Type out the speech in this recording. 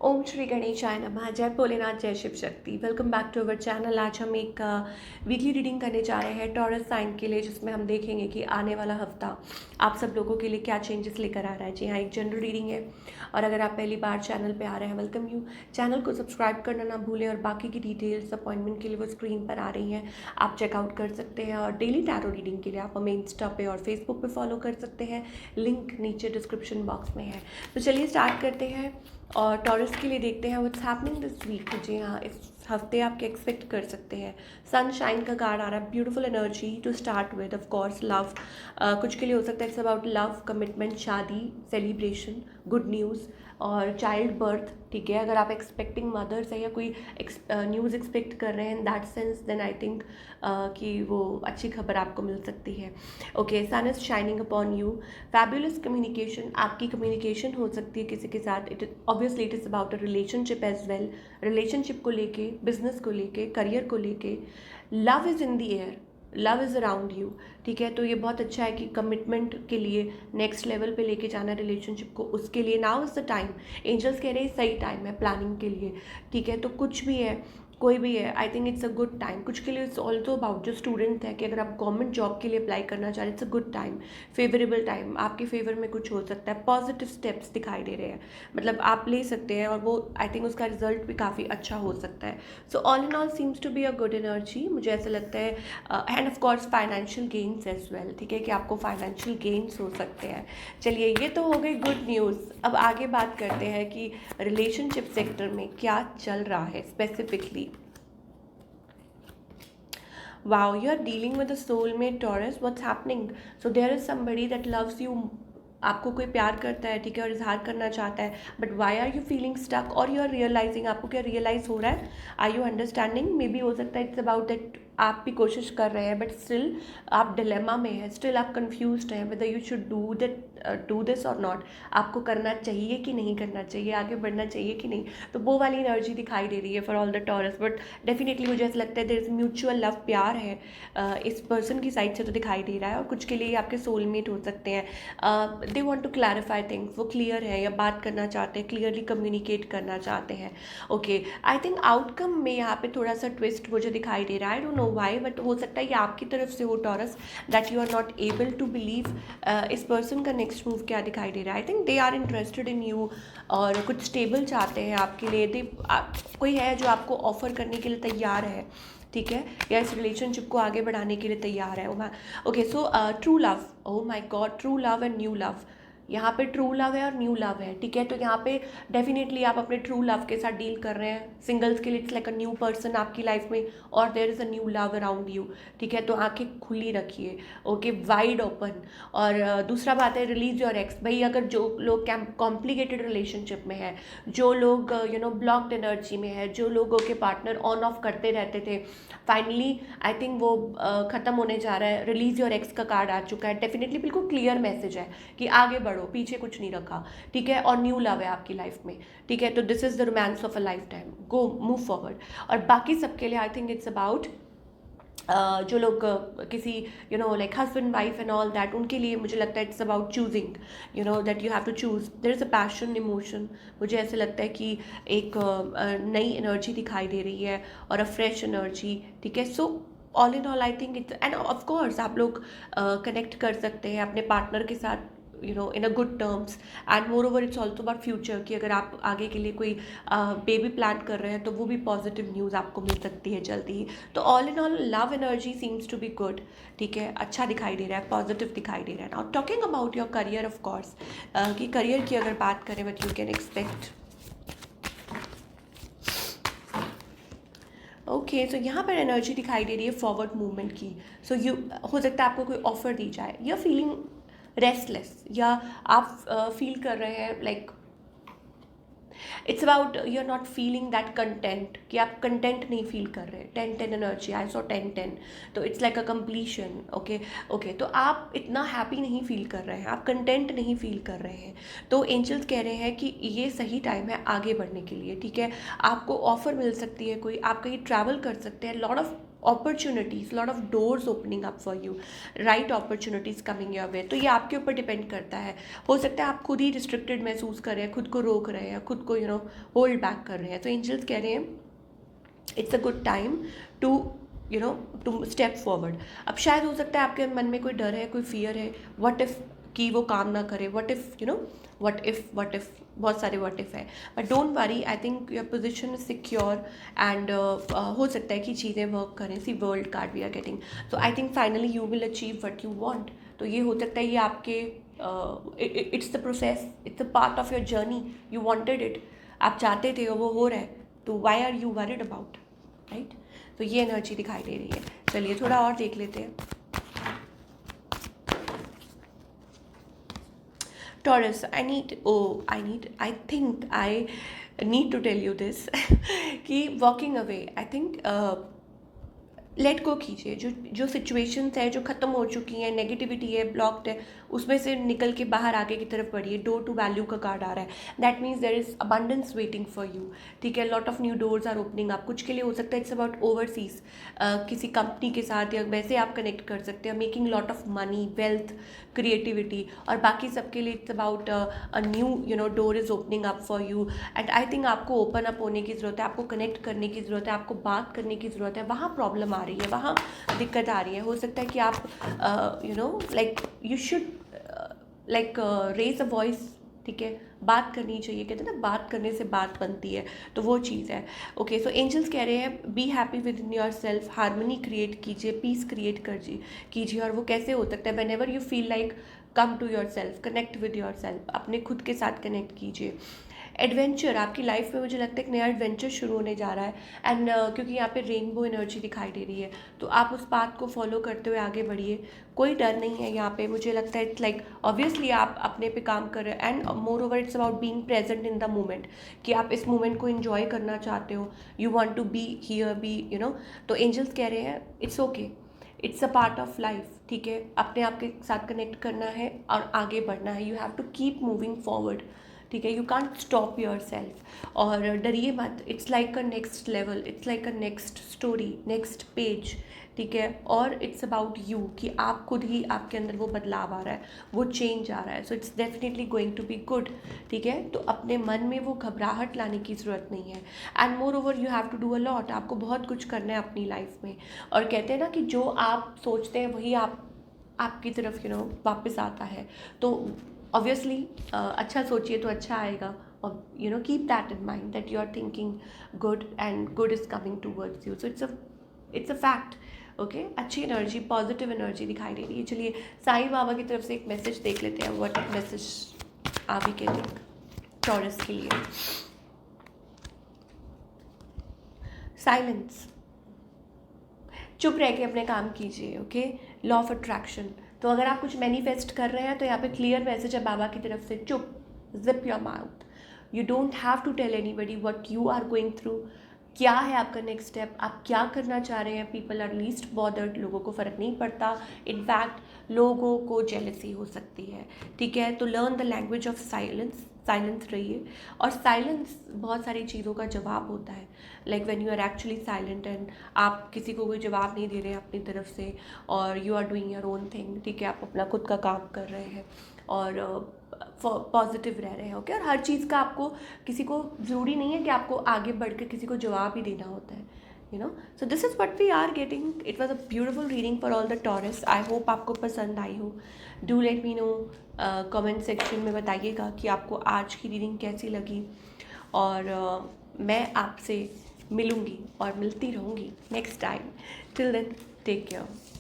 ओम श्री गणेशाय नमः। जय भोलेनाथ, जय Shiv Shakti. Welcome back to our channel. आज हम एक वीकली रीडिंग करने जा रहे हैं टॉरस साइन के लिए, जिसमें हम देखेंगे कि आने वाला हफ्ता आप सब लोगों के लिए क्या चेंजेस लेकर आ रहा है। जी हाँ, एक जनरल रीडिंग है और अगर आप पहली बार चैनल पे आ रहे हैं, वेलकम यू। चैनल को सब्सक्राइब करना ना भूलें और बाकी की डिटेल्स अपॉइंटमेंट के लिए वो स्क्रीन पर आ रही हैं, आप चेकआउट कर सकते हैं। और डेली टैरो रीडिंग के लिए आप हमें इंस्टा पे और फेसबुक पे फॉलो कर सकते हैं, लिंक नीचे डिस्क्रिप्शन बॉक्स में है। तो चलिए स्टार्ट करते हैं और टॉरस के लिए देखते हैं व्हाट्स हैपनिंग दिस वीक। जी हाँ, इस हफ्ते आप क्या एक्सपेक्ट कर सकते हैं। सनशाइन का कार्ड आ रहा है, beautiful energy to start with, of course love. कुछ के लिए हो सकता है इट्स अबाउट लव, कमिटमेंट, शादी, सेलिब्रेशन, गुड न्यूज़ और चाइल्ड बर्थ। ठीक है, अगर आप एक्सपेक्टिंग मदर्स है या कोई न्यूज़ एक्सपेक्ट कर रहे हैं in that sense, then I think कि वो अच्छी खबर आपको मिल सकती है। Okay, sun is shining upon you. Fabulous communication, आपकी कम्युनिकेशन हो सकती है किसी के साथ। It obviously it is about a relationship as well, relationship को लेके, बिजनेस को लेके, करियर को लेके। Love is in the air, love is around you. ठीक है, तो ये बहुत अच्छा है कि कमिटमेंट के लिए नेक्स्ट लेवल पे लेके जाना रिलेशनशिप को, उसके लिए now is the time. Angels कह रहे हैं सही टाइम है प्लानिंग के लिए। ठीक है, तो कुछ भी है, कोई भी है, I think it's a good time. कुछ के लिए इट्स ऑल्सो अबाउट जो स्टूडेंट है कि अगर आप गवर्नमेंट जॉब के लिए अप्लाई करना चाह रहे हैं, it's a good time, favourable time, आपके फेवर में कुछ हो सकता है। पॉजिटिव स्टेप्स दिखाई दे रहे हैं, मतलब आप ले सकते हैं और वो आई थिंक उसका रिजल्ट भी काफ़ी अच्छा हो सकता है। So all in all seems to be a good energy, मुझे ऐसा लगता है। And of course financial gains as well. ठीक है, कि आपको फाइनेंशियल गेन्स हो सकते हैं। चलिए, ये तो हो गई गुड न्यूज़। अब आगे बात करते हैं कि रिलेशनशिप सेक्टर में क्या चल रहा है specifically. Wow, you're dealing with a soulmate Taurus. What's happening? So there is somebody that loves you. आपको कोई प्यार करता है, ठीक है, और इजहार करना चाहता है, but why are you feeling stuck और यू आर रियलाइजिंग, आपको क्या रियलाइज हो रहा है, are you understanding. Maybe हो सकता है इट्स अबाउट दैट आप भी कोशिश कर रहे हैं बट स्टिल आप डिलेमा में हैं, स्टिल आप कंफ्यूज्ड हैं whether you should do this और नॉट। आपको करना चाहिए कि नहीं करना चाहिए, आगे बढ़ना चाहिए कि नहीं। तो वो वाली एनर्जी दिखाई दे रही है for all the taurus. But definitely मुझे ऐसा लगता है देयर इज म्यूचुअल लव, प्यार है इस पर्सन की साइड से तो दिखाई दे रहा है। और कुछ के लिए आपके सोलमेट हो सकते हैं। They want to clarify things, वो क्लियर है या बात करना चाहते हैं, क्लियरली कम्युनिकेट करना चाहते हैं। ओके, आई थिंक आउटकम में यहाँ पे थोड़ा सा ट्विस्ट मुझे दिखाई दे रहा है। I don't know why, but हो सकता है ये आपकी तरफ से हो Taurus, that you are not able to believe इस पर्सन का नेक्स्ट मूव क्या दिखाई दे रहा है। I think they are interested in you और कुछ स्टेबल चाहते हैं आपके लिए। कोई है जो आपको ऑफर करने के लिए तैयार है, ठीक है, या इस रिलेशनशिप को आगे बढ़ाने के लिए तैयार है। Okay, so true love, oh my God, true love and new love. यहाँ पे ट्रू लव है और न्यू लव है। ठीक है, तो यहाँ पे डेफिनेटली आप अपने ट्रू लव के साथ डील कर रहे हैं। सिंगल्स के लिए it's like a new person आपकी लाइफ में और there is a new love around you. ठीक है, तो आंखें खुली रखिए, ओके, वाइड ओपन। और दूसरा बात है रिलीज योर एक्स। भाई, अगर जो लोग कॉम्प्लिकेटेड रिलेशनशिप में है, जो लोग ब्लॉक्ड एनर्जी में है, जो लोगों के पार्टनर ऑन ऑफ करते रहते थे, फाइनली आई थिंक वो ख़त्म होने जा रहा है। रिलीज योर एक्स का कार्ड आ चुका है। डेफिनेटली बिल्कुल क्लियर मैसेज है कि आगे बढ़ो, पीछे कुछ नहीं रखा। ठीक है, और न्यू लव है आपकी लाइफ में। ठीक है, तो this is the romance of a life time, go move forward. और बाकी सबके लिए आई थिंक इट्स अबाउट जो लोग किसी like husband wife and all that, उनके लिए मुझे लगता है it's about choosing, that you have to choose. There is a passion, emotion. मुझे ऐसे लगता है कि एक नई एनर्जी दिखाई दे रही है और अ फ्रेश एनर्जी। ठीक है, so all in all I think it's, and of course आप लोग कनेक्ट कर सकते हैं अपने पार्टनर के साथ in a good terms. And moreover it's also about future, कि अगर आप आगे के लिए कोई बेबी प्लान कर रहे हैं तो वो भी पॉजिटिव न्यूज़ आपको मिल सकती है जल्दी ही। तो all in all love energy seems to be good. ठीक है, अच्छा दिखाई दे रहा है, पॉजिटिव दिखाई दे रहा है। Now talking about your career, of course कि करियर की अगर बात करें what you can expect. Okay, so यहाँ पर एनर्जी दिखाई दे रही है फॉरवर्ड मूवमेंट की। सो यू, हो सकता है आपको कोई ऑफर दी जाए, या फीलिंग रेस्टलेस, या आप फील कर रहे हैं like it's about you are not feeling that content, कि आप कंटेंट नहीं फील कर रहे। 10-10 एनर्जी, आई सो 10-10, तो it's like a completion. Okay okay, तो आप इतना हैप्पी नहीं फील कर रहे हैं, आप कंटेंट नहीं फील कर रहे हैं। तो एंजल्स कह रहे हैं कि ये सही टाइम है आगे बढ़ने के लिए। ठीक है, आपको ऑफर मिल सकती है कोई, आप कहीं ट्रैवल कर सकते हैं। Lot of opportunities, lot of doors opening up for you, right opportunities coming your way. तो ये आपके ऊपर डिपेंड करता है। हो सकता है आप खुद ही रिस्ट्रिक्टेड महसूस कर रहे हैं, खुद को रोक रहे हैं, खुद को होल्ड बैक कर रहे हैं। तो एंजल्स कह रहे हैं it's a good time to to step forward. अब शायद हो सकता है आपके मन में कोई डर है, कोई फियर है, व्हाट इफ़ कि वो काम ना करे, व्हाट इफ़ व्हाट इफ़ बहुत सारे व्हाट इफ़ है। But don't worry, I think your position is secure and हो सकता है कि चीज़ें वर्क करें। See world card we are getting, तो I think finally you will achieve what you want. तो ये हो सकता है ये आपके it's the process, it's a part of your journey, you wanted it, आप चाहते थे और वो हो रहा है, तो why are you worried about, right. तो ये एनर्जी दिखाई दे रही है। चलिए थोड़ा और देख लेते हैं। Taurus, I think I need to tell you this कि walking away, I think let go कीजिए। जो सिचुएशंस है जो ख़त्म हो चुकी हैं, नेगेटिविटी है, ब्लॉक्ड है, उसमें से निकल के बाहर आगे की तरफ बढ़िए। डोर टू वैल्यू का कार्ड आ रहा है, that means there is abundance waiting for you, ठीक है। Lot of new doors are opening. आप कुछ के लिए हो सकता है इट्स अबाउट ओवरसीज, किसी कंपनी के साथ या वैसे आप कनेक्ट कर सकते हैं, making lot of money, wealth, creativity. और बाकी सबके लिए it's about a new door is opening up for you. And I think आपको ओपन अप होने की ज़रूरत है, आपको कनेक्ट करने की ज़रूरत है, आपको बात करने की ज़रूरत है। वहाँ प्रॉब्लम आ रही है, वहाँ दिक्कत आ रही है। हो सकता है कि आप like you should like raise a voice, ठीक है। बात करनी चाहिए, कहते हैं ना बात करने से बात बनती है, तो वो चीज़ है। ओके, सो एंजल्स कह रहे हैं be happy within yourself, harmony create कीजिए, पीस क्रिएट कीजिए। और वो कैसे हो सकता है? Whenever you feel like come to yourself, connect with yourself, अपने खुद के साथ कनेक्ट कीजिए। एडवेंचर, आपकी लाइफ में मुझे लगता है एक नया एडवेंचर शुरू होने जा रहा है। एंड क्योंकि यहाँ पे रेनबो एनर्जी दिखाई दे रही है, तो आप उस बात को फॉलो करते हुए आगे बढ़िए। कोई डर नहीं है यहाँ पे। मुझे लगता है इट्स लाइक ऑब्वियसली आप अपने पे काम कर रहे हैं, and moreover it's about being present in the moment, कि आप इस मोमेंट को इन्जॉय करना चाहते हो, you want to be here, be तो एंजल्स कह रहे हैं it's okay, it's a part of life, ठीक है। अपने आप के साथ कनेक्ट करना है और आगे बढ़ना है। You have to keep moving forward, ठीक है। You can't stop yourself. और डरिए मत, it's like a next level, it's like a next story, next page, ठीक है। और इट्स अबाउट यू, कि आप खुद ही, आपके अंदर वो बदलाव आ रहा है, वो चेंज आ रहा है। So it's definitely going to be good, ठीक है। तो अपने मन में वो घबराहट लाने की ज़रूरत नहीं है। And moreover you have to do a lot, आपको बहुत कुछ करना है अपनी लाइफ में। और कहते हैं ना कि जो आप सोचते हैं वही आपकी तरफ वापस आता है। तो ऑब्वियसली अच्छा सोचिए तो अच्छा आएगा। और keep that in mind that you are thinking good and good is coming towards you. So it's a fact, okay. अच्छी एनर्जी, पॉजिटिव एनर्जी दिखाई दे रही है। चलिए साईं बाबा की तरफ से एक मैसेज देख लेते हैं, व्हाट मैसेज आप ही कहते टॉरस के लिए। साइलेंस, चुप रह के अपने काम कीजिए, ओके। लॉ ऑफ अट्रैक्शन, तो अगर आप कुछ मैनिफेस्ट कर रहे हैं तो यहाँ पे क्लियर मैसेज है बाबा की तरफ से, चुप, zip your mouth. You don't have to tell anybody what you are going through. क्या है आपका नेक्स्ट स्टेप, आप क्या करना चाह रहे हैं। पीपल आर लीस्ट बॉदर्ड, लोगों को फ़र्क नहीं पड़ता। इनफैक्ट लोगों को जेलसी हो सकती है, ठीक है। तो learn the language of silence, silence रहिए। और साइलेंस बहुत सारी चीज़ों का जवाब होता है। Like when you are actually silent and आप किसी को कोई जवाब नहीं दे रहे हैं अपनी तरफ से, और you are doing your own thing, ठीक है। आप अपना खुद का काम कर रहे हैं और पॉजिटिव रह रहे हैं, ओके। और हर चीज़ का आपको, किसी को ज़रूरी नहीं है कि आपको आगे बढ़ कर किसी को जवाब ही देना होता है, so this is what we are getting. It was a beautiful reading for all the Taurus. I hope आपको पसंद आई हो। Do let me know, comment section में बताइएगा कि आपको आज की रीडिंग कैसी लगी। और मैं आपसे मिलूँगी और मिलती रहूँगी next time. Till then, take care.